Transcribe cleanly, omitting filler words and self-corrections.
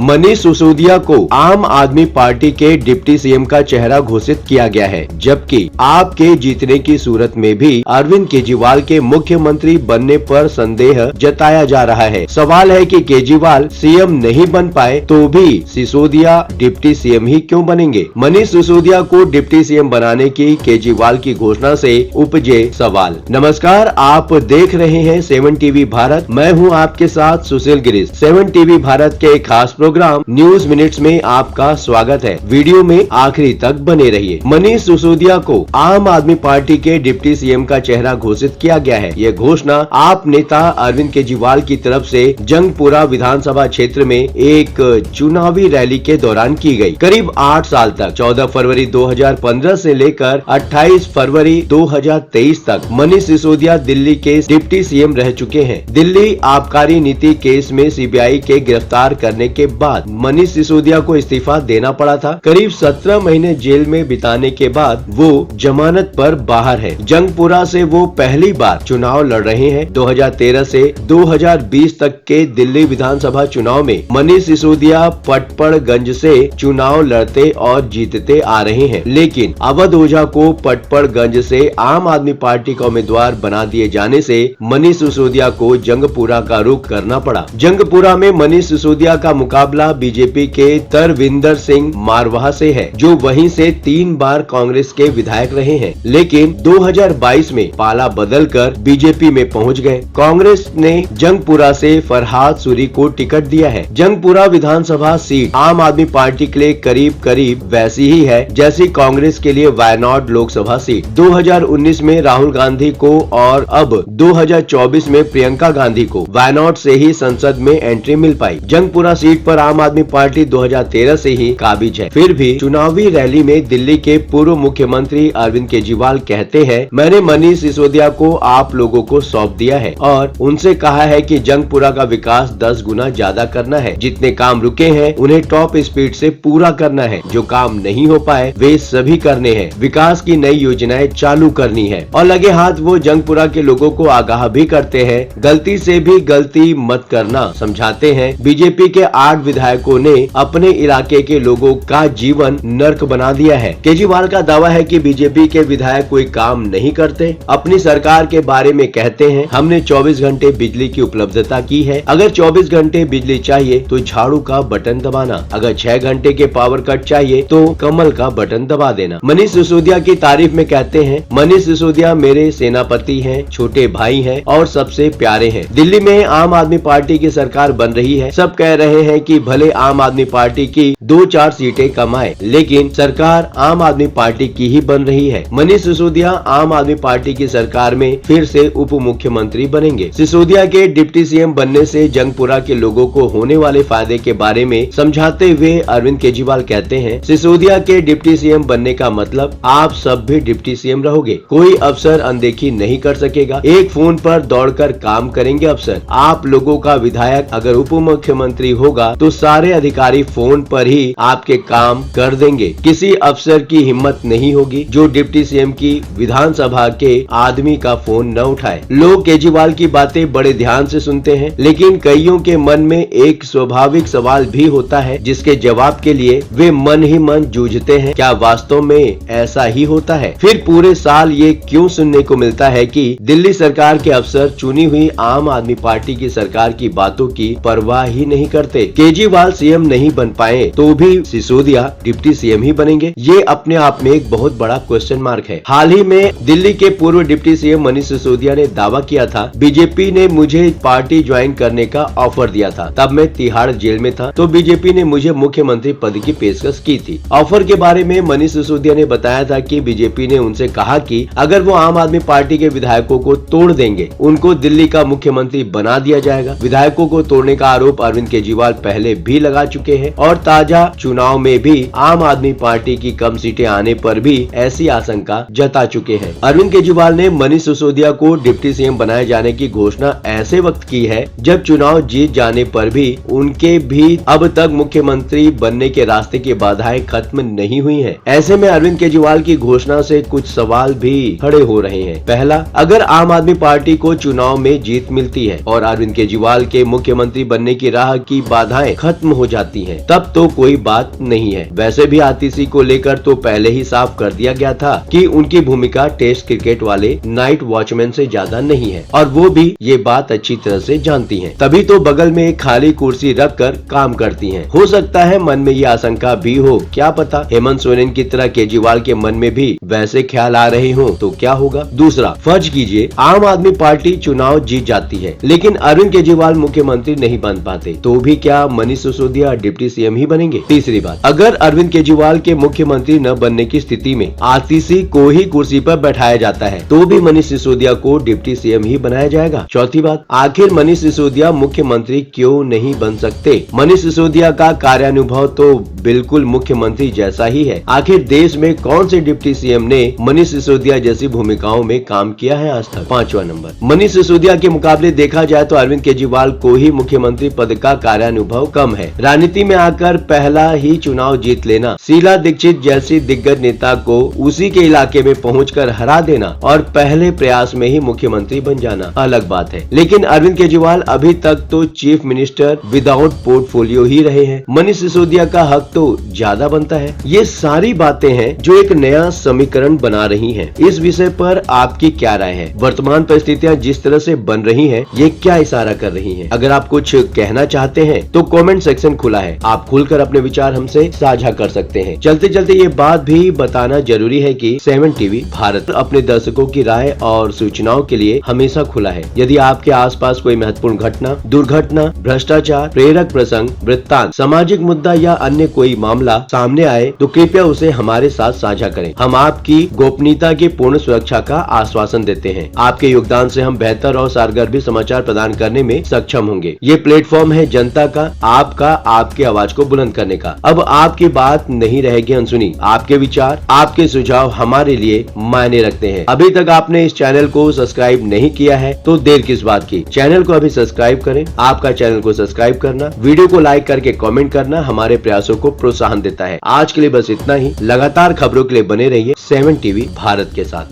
मनीष सिसोदिया को आम आदमी पार्टी के डिप्टी सीएम का चेहरा घोषित किया गया है, जबकि आपके जीतने की सूरत में भी अरविंद केजरीवाल के मुख्यमंत्री बनने पर संदेह जताया जा रहा है। सवाल है कि केजरीवाल सीएम नहीं बन पाए तो भी सिसोदिया डिप्टी सीएम ही क्यों बनेंगे? मनीष सिसोदिया को डिप्टी सीएम बनाने की केजरीवाल की घोषणा से उपजे सवाल। नमस्कार, आप देख रहे हैं 7 टीवी भारत। मैं हूं आपके साथ सुशील गिरीश। 7 टीवी भारत के खास प्रोग्राम न्यूज मिनट्स में आपका स्वागत है। वीडियो में आखिरी तक बने रहिए। मनीष सिसोदिया को आम आदमी पार्टी के डिप्टी सीएम का चेहरा घोषित किया गया है। ये घोषणा आप नेता अरविंद केजरीवाल की तरफ से जंगपुरा विधानसभा क्षेत्र में एक चुनावी रैली के दौरान की गई। करीब 8 साल तक 14 फरवरी 2015 से लेकर 28 फरवरी 2023 तक मनीष सिसोदिया दिल्ली के डिप्टी सीएम रह चुके हैं। दिल्ली आबकारी नीति केस में सीबीआई के गिरफ्तार करने के बाद मनीष सिसोदिया को इस्तीफा देना पड़ा था। करीब 17 महीने जेल में बिताने के बाद वो जमानत पर बाहर है। जंगपुरा से वो पहली बार चुनाव लड़ रहे हैं। 2013 से 2020 तक के दिल्ली विधानसभा चुनाव में मनीष सिसोदिया पटपड़गंज से चुनाव लड़ते और जीतते आ रहे हैं, लेकिन अवध ओझा को पटपड़गंज से आम आदमी पार्टी का उम्मीदवार बना दिए जाने से मनीष सिसोदिया को जंगपुरा का रुख करना पड़ा। जंगपुरा में मनीष सिसोदिया का मुकाबला बीजेपी के तरविंदर सिंह मारवाह से है, जो वहीं से 3 बार कांग्रेस के विधायक रहे हैं, लेकिन 2022 में पाला बदलकर बीजेपी में पहुंच गए। कांग्रेस ने जंगपुरा से फरहाद सूरी को टिकट दिया है। जंगपुरा विधानसभा सीट आम आदमी पार्टी के लिए करीब करीब वैसी ही है जैसी कांग्रेस के लिए वायनाड लोकसभा सीट। 2019 में राहुल गांधी को और अब 2024 में प्रियंका गांधी को वायनाड से ही संसद में एंट्री मिल पाई। जंगपुरा सीट पर आम आदमी पार्टी 2013 से ही काबिज है। फिर भी चुनावी रैली में दिल्ली के पूर्व मुख्यमंत्री अरविंद केजरीवाल कहते हैं, मैंने मनीष सिसोदिया को आप लोगों को सौंप दिया है और उनसे कहा है कि जंगपुरा का विकास 10 गुना ज्यादा करना है। जितने काम रुके हैं उन्हें टॉप स्पीड से पूरा करना है। जो काम नहीं हो पाए वे सभी करने हैं। विकास की नई योजनाएं चालू करनी है। और लगे हाथ वो जंगपुरा के लोगों को आगाह भी करते हैं, गलती से भी गलती मत करना समझाते हैं। बीजेपी के 8 विधायकों ने अपने इलाके के लोगों का जीवन नर्क बना दिया है। केजरीवाल का दावा है कि बीजेपी के विधायक कोई काम नहीं करते। अपनी सरकार के बारे में कहते हैं, हमने 24 घंटे बिजली की उपलब्धता की है। अगर 24 घंटे बिजली चाहिए तो झाड़ू का बटन दबाना, अगर 6 घंटे के पावर कट चाहिए तो कमल का बटन दबा देना। मनीष सिसोदिया की तारीफ में कहते हैं, मनीष सिसोदिया मेरे सेनापति हैं, छोटे भाई हैं और सबसे प्यारे हैं। दिल्ली में आम आदमी पार्टी की सरकार बन रही है। सब कह रहे हैं कि भले आम आदमी पार्टी की 2-4 सीटें कम आए, लेकिन सरकार आम आदमी पार्टी की ही बन रही है। मनीष सिसोदिया आम आदमी पार्टी की सरकार में फिर से उप मुख्यमंत्री बनेंगे। सिसोदिया के डिप्टी सीएम बनने से जंगपुरा के लोगों को होने वाले फायदे के बारे में समझाते हुए अरविंद केजरीवाल कहते हैं, सिसोदिया के डिप्टी सीएम बनने का मतलब आप सब भी डिप्टी सीएम रहोगे। कोई अफसर अनदेखी नहीं कर सकेगा। एक फोन पर दौड़कर काम करेंगे अफसर। आप लोगों का विधायक अगर उप मुख्यमंत्री होगा तो सारे अधिकारी फोन पर ही आपके काम कर देंगे। किसी अफसर की हिम्मत नहीं होगी जो डिप्टी सीएम की विधानसभा के आदमी का फोन न उठाए। लोग केजरीवाल की बातें बड़े ध्यान से सुनते हैं, लेकिन कईयों के मन में एक स्वाभाविक सवाल भी होता है जिसके जवाब के लिए वे मन ही मन जूझते हैं। क्या वास्तव में ऐसा ही होता है? फिर पूरे साल ये क्यों सुनने को मिलता है कि दिल्ली सरकार के अफसर चुनी हुई आम आदमी पार्टी की सरकार की बातों की परवाह ही नहीं करते? केजरीवाल सीएम नहीं बन पाए तो भी सिसोदिया डिप्टी सीएम ही बनेंगे? ये अपने आप में एक बहुत बड़ा क्वेश्चन मार्क है। हाल ही में दिल्ली के पूर्व डिप्टी सीएम मनीष सिसोदिया ने दावा किया था, बीजेपी ने मुझे पार्टी ज्वाइन करने का ऑफर दिया था। तब मैं तिहाड़ जेल में था तो बीजेपी ने मुझे मुख्यमंत्री पद की पेशकश की थी। ऑफर के बारे में मनीष सिसोदिया ने बताया था कि बीजेपी ने उनसे कहा कि अगर वो आम आदमी पार्टी के विधायकों को तोड़ देंगे, उनको दिल्ली का मुख्यमंत्री बना दिया जाएगा। विधायकों को तोड़ने का आरोप अरविंद केजरीवाल पहले भी लगा चुके हैं और ताजा ताजा चुनाव में भी आम आदमी पार्टी की कम सीटें आने पर भी ऐसी आशंका जता चुके हैं। अरविंद केजरीवाल ने मनीष सिसोदिया को डिप्टी सीएम बनाए जाने की घोषणा ऐसे वक्त की है जब चुनाव जीत जाने पर भी उनके भी अब तक मुख्यमंत्री बनने के रास्ते की बाधाएं खत्म नहीं हुई हैं। ऐसे में अरविंद केजरीवाल की घोषणा से कुछ सवाल भी खड़े हो रहे हैं। पहला, अगर आम आदमी पार्टी को चुनाव में जीत मिलती है और अरविंद केजरीवाल के मुख्यमंत्री बनने की राह की बाधाएं खत्म हो जाती हैं, तब तो कोई बात नहीं है। वैसे भी आतिशी को लेकर तो पहले ही साफ कर दिया गया था कि उनकी भूमिका टेस्ट क्रिकेट वाले नाइट वॉचमैन से ज्यादा नहीं है और वो भी ये बात अच्छी तरह से जानती हैं। तभी तो बगल में एक खाली कुर्सी रखकर काम करती हैं। हो सकता है मन में ये आशंका भी हो, क्या पता हेमंत सोरेन की तरह केजरीवाल के मन में भी वैसे ख्याल आ रहे हो तो क्या होगा। दूसरा, फर्ज कीजिए आम आदमी पार्टी चुनाव जीत जाती है लेकिन अरविंद केजरीवाल मुख्यमंत्री नहीं बन पाते, तो भी क्या मनीष सिसोदिया डिप्टी सीएम ही बनेंगे। तीसरी बात, अगर अरविंद केजरीवाल के मुख्यमंत्री न बनने की स्थिति में आतिशी को ही कुर्सी पर बैठाया जाता है तो भी मनीष सिसोदिया को डिप्टी सीएम ही बनाया जाएगा। चौथी बात, आखिर मनीष सिसोदिया मुख्यमंत्री क्यों नहीं बन सकते। मनीष सिसोदिया का कार्यानुभव तो बिल्कुल मुख्यमंत्री जैसा ही है। आखिर देश में कौन से डिप्टी सीएम ने मनीष सिसोदिया जैसी भूमिकाओं में काम किया है आज तक। पांचवा नंबर, मनीष सिसोदिया के मुकाबले देखा जाए तो अरविंद केजरीवाल को ही मुख्यमंत्री पद का कार्यानुभव कम है। राजनीति में आकर पहला ही चुनाव जीत लेना, शीला दीक्षित जैसी दिग्गज नेता को उसी के इलाके में पहुंचकर हरा देना और पहले प्रयास में ही मुख्यमंत्री बन जाना अलग बात है। लेकिन अरविंद केजरीवाल अभी तक तो चीफ मिनिस्टर विदाउट पोर्टफोलियो ही रहे हैं। मनीष सिसोदिया का हक तो ज्यादा बनता है। ये सारी बातें हैं जो एक नया समीकरण बना रही हैं। इस विषय पर आपकी क्या राय है। वर्तमान परिस्थितियां जिस तरह से बन रही हैं, ये क्या इशारा कर रही हैं। अगर आप कुछ कहना चाहते हैं तो कमेंट सेक्शन खुला है, आप खुलकर अपने विचार हमसे साझा कर सकते हैं। चलते चलते ये बात भी बताना जरूरी है कि 7 टीवी भारत अपने दर्शकों की राय और सूचनाओं के लिए हमेशा खुला है। यदि आपके आसपास कोई महत्वपूर्ण घटना, दुर्घटना, भ्रष्टाचार, प्रेरक प्रसंग, वृत्तांत, सामाजिक मुद्दा या अन्य कोई मामला सामने आए तो कृपया उसे हमारे साथ साझा करें। हम आपकी गोपनीयता की पूर्ण सुरक्षा का आश्वासन देते हैं। आपके योगदान से हम बेहतर और सारगर समाचार प्रदान करने में सक्षम होंगे। ये प्लेटफॉर्म है जनता का, आपका, आपकी आवाज को बुलंद करने का। अब आपकी बात नहीं रहेगी अनसुनी। आपके विचार, आपके सुझाव हमारे लिए मायने रखते हैं। अभी तक आपने इस चैनल को सब्सक्राइब नहीं किया है तो देर किस बात की। चैनल को अभी सब्सक्राइब करें। आपका चैनल को सब्सक्राइब करना, वीडियो को लाइक करके कमेंट करना हमारे प्रयासों को प्रोत्साहन देता है। आज के लिए बस इतना ही। लगातार खबरों के लिए बने रहिए 7 टीवी भारत के साथ।